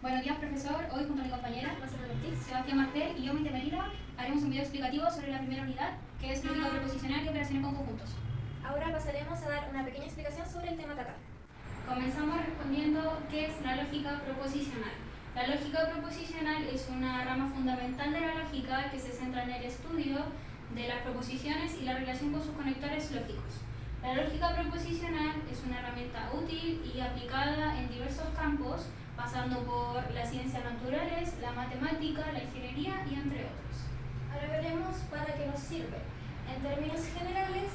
Buenos días, profesor. Hoy junto a mi compañera Sebastián Martel y yo, Mente Melila, haremos un video explicativo sobre la primera unidad, que es lógica proposicional y operaciones con conjuntos. Ahora pasaremos a dar una pequeña explicación sobre el tema a tratar. Comenzamos respondiendo qué es la lógica proposicional. La lógica proposicional es una rama fundamental de la lógica que se centra en el estudio de las proposiciones y la relación con sus conectores lógicos. La lógica proposicional es una herramienta útil y aplicada en diversos campos, pasando por las ciencias naturales, la matemática, la ingeniería y entre otros. Ahora veremos para qué nos sirve. En términos generales,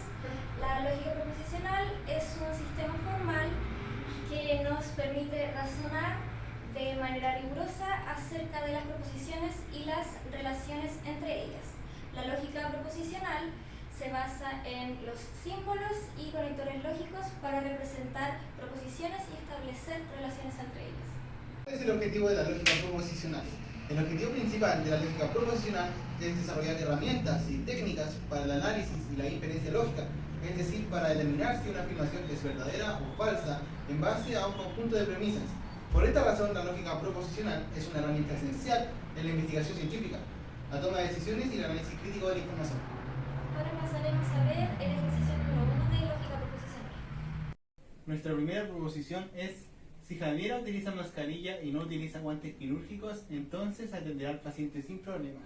la lógica proposicional es un sistema formal que nos permite razonar de manera rigurosa acerca de las proposiciones y las relaciones entre ellas. La lógica proposicional se basa en los símbolos y conectores lógicos para representar proposiciones y establecer relaciones entre ellas. ¿Cuál es el objetivo de la lógica proposicional? El objetivo principal de la lógica proposicional es desarrollar herramientas y técnicas para el análisis y la inferencia lógica, es decir, para determinar si una afirmación es verdadera o falsa en base a un conjunto de premisas. Por esta razón, la lógica proposicional es una herramienta esencial en la investigación científica, la toma de decisiones y el análisis crítico de la información. Ahora pasaremos a ver el ejercicio número 1 de lógica proposicional. Nuestra primera proposición es: si Javiera utiliza mascarilla y no utiliza guantes quirúrgicos, entonces atenderá al paciente sin problemas.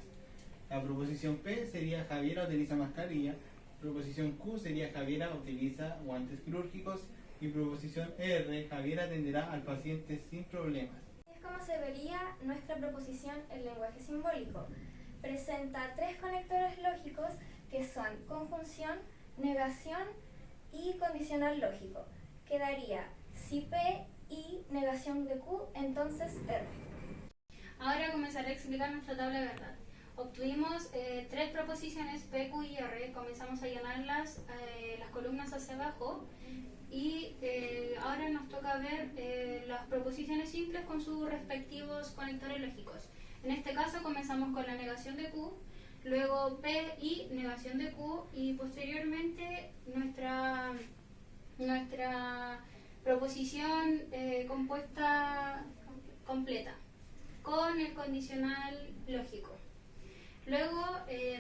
La proposición P sería: Javiera utiliza mascarilla. Proposición Q sería: Javiera utiliza guantes quirúrgicos. Y proposición R: Javiera atenderá al paciente sin problemas. Es como se vería nuestra proposición en lenguaje simbólico. Presenta tres conectores lógicos que son conjunción, negación y condicional lógico. Quedaría si P y negación de Q, entonces R. Ahora comenzaré a explicar nuestra tabla de verdad. Obtuvimos tres proposiciones P, Q y R. Comenzamos a llenarlas las columnas hacia abajo y ahora nos toca ver las proposiciones simples con sus respectivos conectores lógicos. En este caso comenzamos con la negación de Q, luego P y negación de Q y posteriormente nuestra proposición compuesta completa con el condicional lógico. Luego,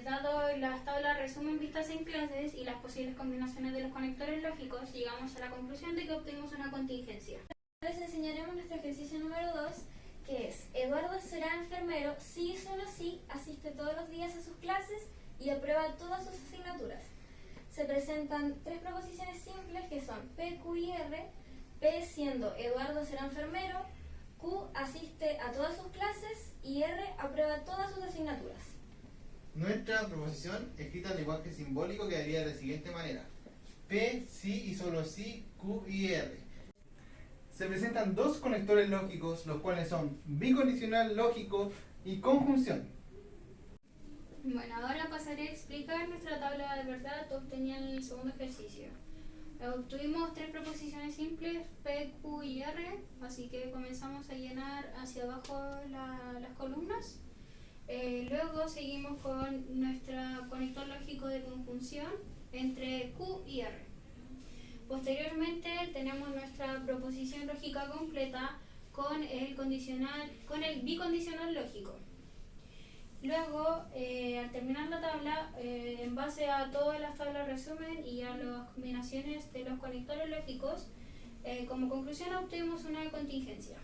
dado las tablas resumen vistas en clases y las posibles combinaciones de los conectores lógicos, llegamos a la conclusión de que obtuvimos una contingencia. Les enseñaremos nuestro ejercicio número 2, que es: Eduardo será enfermero si y solo si asiste todos los días a sus clases y aprueba todas sus asignaturas. Se presentan tres proposiciones simples que son P, Q y R. P siendo: Eduardo será enfermero, Q asiste a todas sus clases y R aprueba todas sus asignaturas. Nuestra proposición, escrita en lenguaje simbólico, quedaría de la siguiente manera: P, sí y solo sí, Q y R. Se presentan dos conectores lógicos, los cuales son bicondicional lógico y conjunción. Bueno, ahora pasaré a explicar nuestra tabla de verdad obtenida en el segundo ejercicio. Obtuvimos tres proposiciones simples, P, Q y R, así que comenzamos a llenar hacia abajo las columnas. Luego seguimos con nuestro conector lógico de conjunción entre Q y R. Posteriormente tenemos nuestra proposición lógica completa con el bicondicional lógico. Luego, al terminar la tabla, en base a todas las tablas resumen y a las combinaciones de los conectores lógicos, como conclusión obtuvimos una contingencia.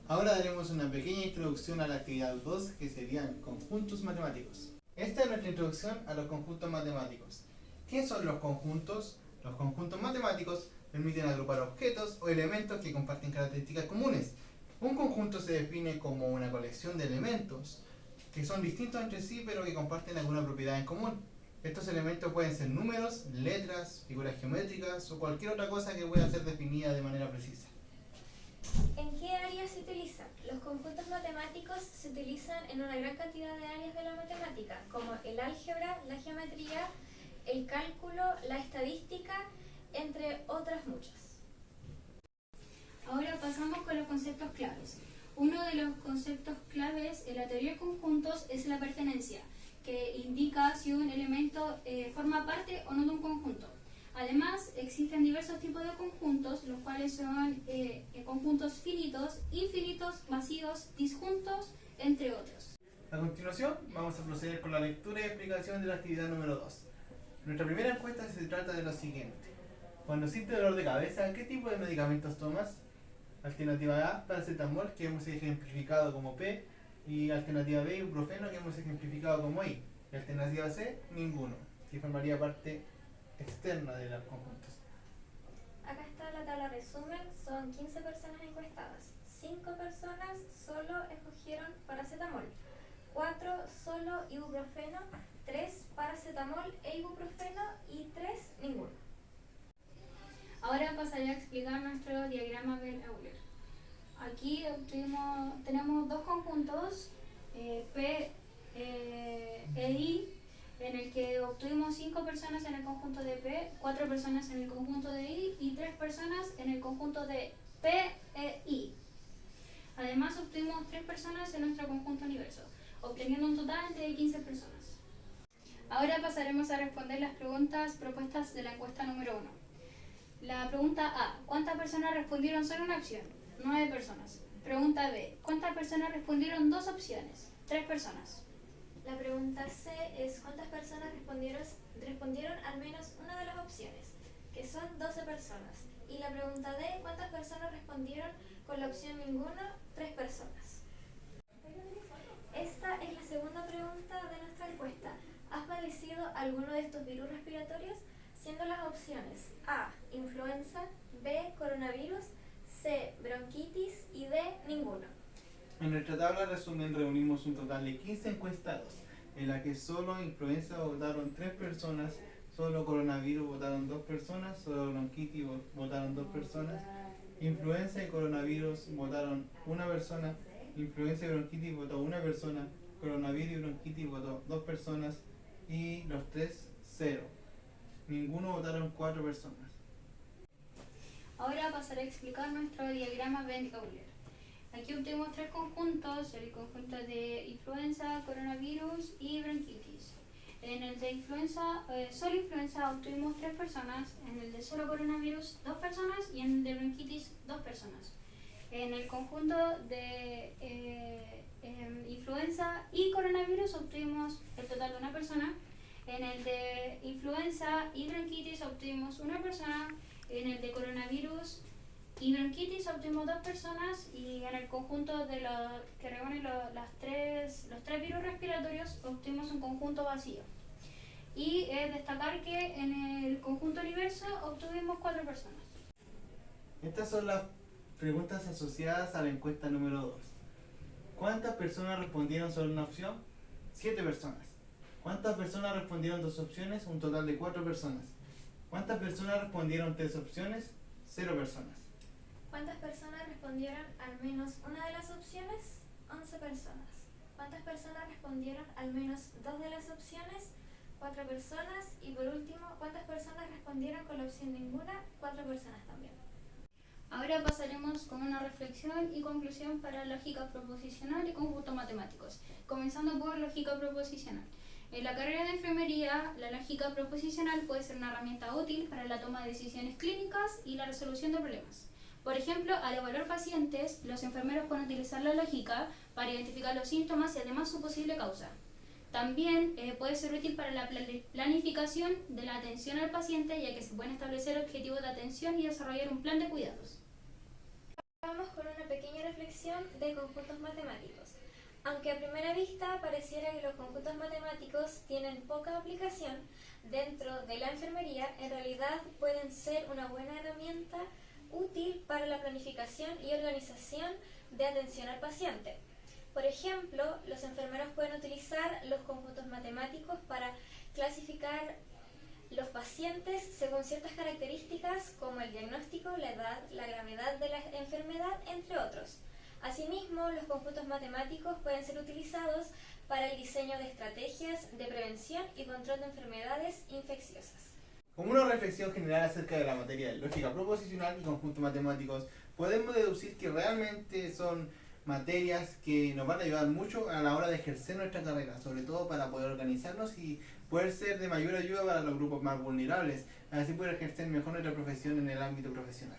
Ahora daremos una pequeña introducción a la actividad 2, que serían conjuntos matemáticos. Esta es nuestra introducción a los conjuntos matemáticos. ¿Qué son los conjuntos? Los conjuntos matemáticos permiten agrupar objetos o elementos que comparten características comunes. Un conjunto se define como una colección de elementos que son distintos entre sí pero que comparten alguna propiedad en común. Estos elementos pueden ser números, letras, figuras geométricas o cualquier otra cosa que pueda ser definida de manera precisa. ¿En qué áreas se utilizan? Los conjuntos matemáticos se utilizan en una gran cantidad de áreas de la matemática, como el álgebra, la geometría, el cálculo, la estadística, entre otras muchas. Ahora pasamos con los conceptos claves. Uno de los conceptos claves en la teoría de conjuntos es la pertenencia, que indica si un elemento forma parte o no de un conjunto. Además, existen diversos tipos de conjuntos, los cuales son conjuntos finitos, infinitos, vacíos, disjuntos, entre otros. A continuación, vamos a proceder con la lectura y explicación de la actividad número 2. Nuestra primera encuesta se trata de lo siguiente. Cuando sientes dolor de cabeza, ¿qué tipo de medicamentos tomas? Alternativa A, paracetamol, que hemos ejemplificado como P, y alternativa B, ibuprofeno, que hemos ejemplificado como I. Y alternativa C, ninguno, que formaría parte externa de los conjuntos. Acá está la tabla resumen, son 15 personas encuestadas. 5 personas solo escogieron paracetamol, 4 solo ibuprofeno, 3 paracetamol e ibuprofeno y 3 ninguno. Ahora pasaré a explicar nuestro diagrama Venn-Euler. Aquí tenemos dos conjuntos, P e I, en el que obtuvimos 5 personas en el conjunto de P, 4 personas en el conjunto de I y 3 personas en el conjunto de P e I. Además, obtuvimos 3 personas en nuestro conjunto universo, obteniendo un total de 15 personas. Ahora pasaremos a responder las preguntas propuestas de la encuesta número 1. La pregunta A. ¿Cuántas personas respondieron solo una opción? 9 personas. Pregunta B. ¿Cuántas personas respondieron 2 opciones? 3 personas. La pregunta C es ¿cuántas personas respondieron al menos una de las opciones? Que son 12 personas. Y la pregunta D, ¿cuántas personas respondieron con la opción ninguna? 3 personas. Esta es la segunda pregunta de nuestra encuesta. ¿Has padecido alguno de estos virus respiratorios? Siendo las opciones A, influenza, B, coronavirus, C, bronquitis y D, ninguno. En nuestra tabla resumen reunimos un total de 15 encuestados, en la que solo influenza votaron 3 personas, solo coronavirus votaron 2 personas, solo bronquitis votaron 2 personas, influenza y coronavirus votaron 1 persona, influenza y bronquitis votó 1 persona, coronavirus y bronquitis votó 2 personas y los 3, 0. Ninguno votaron 4 personas. Ahora pasaré a explicar nuestro diagrama Venn-Euler. Aquí obtuvimos 3 conjuntos, el conjunto de influenza, coronavirus y bronquitis. En el de influenza, solo influenza obtuvimos 3 personas, en el de solo coronavirus 2 personas y en el de bronquitis 2 personas. En el conjunto de influenza y coronavirus obtuvimos el total de 1 persona. En el de influenza y bronquitis obtuvimos 1 persona. En el de coronavirus y bronquitis obtuvimos 2 personas. Y en el conjunto de que reúnen los tres virus respiratorios obtuvimos un conjunto vacío. Y destacar que en el conjunto universo obtuvimos 4 personas. Estas son las preguntas asociadas a la encuesta número 2. ¿Cuántas personas respondieron solo una opción? 7 personas. ¿Cuántas personas respondieron 2 opciones? Un total de 4 personas. ¿Cuántas personas respondieron 3 opciones? 0 personas. ¿Cuántas personas respondieron al menos una de las opciones? 11 personas. ¿Cuántas personas respondieron al menos 2 de las opciones? 4 personas. Y por último, ¿cuántas personas respondieron con la opción ninguna? 4 personas también. Ahora pasaremos con una reflexión y conclusión para lógica proposicional y conjuntos matemáticos, comenzando por lógica proposicional. En la carrera de enfermería, la lógica proposicional puede ser una herramienta útil para la toma de decisiones clínicas y la resolución de problemas. Por ejemplo, al evaluar pacientes, los enfermeros pueden utilizar la lógica para identificar los síntomas y además su posible causa. También puede ser útil para la planificación de la atención al paciente, ya que se pueden establecer objetivos de atención y desarrollar un plan de cuidados. Vamos con una pequeña reflexión de conjuntos matemáticos. Aunque a primera vista pareciera que los conjuntos matemáticos tienen poca aplicación dentro de la enfermería, en realidad pueden ser una buena herramienta útil para la planificación y organización de atención al paciente. Por ejemplo, los enfermeros pueden utilizar los conjuntos matemáticos para clasificar los pacientes según ciertas características como el diagnóstico, la edad, la gravedad de la enfermedad, entre otros. Asimismo, los conjuntos matemáticos pueden ser utilizados para el diseño de estrategias de prevención y control de enfermedades infecciosas. Como una reflexión general acerca de la materia de lógica proposicional y conjuntos matemáticos, podemos deducir que realmente son materias que nos van a ayudar mucho a la hora de ejercer nuestra carrera, sobre todo para poder organizarnos y poder ser de mayor ayuda para los grupos más vulnerables, así poder ejercer mejor nuestra profesión en el ámbito profesional.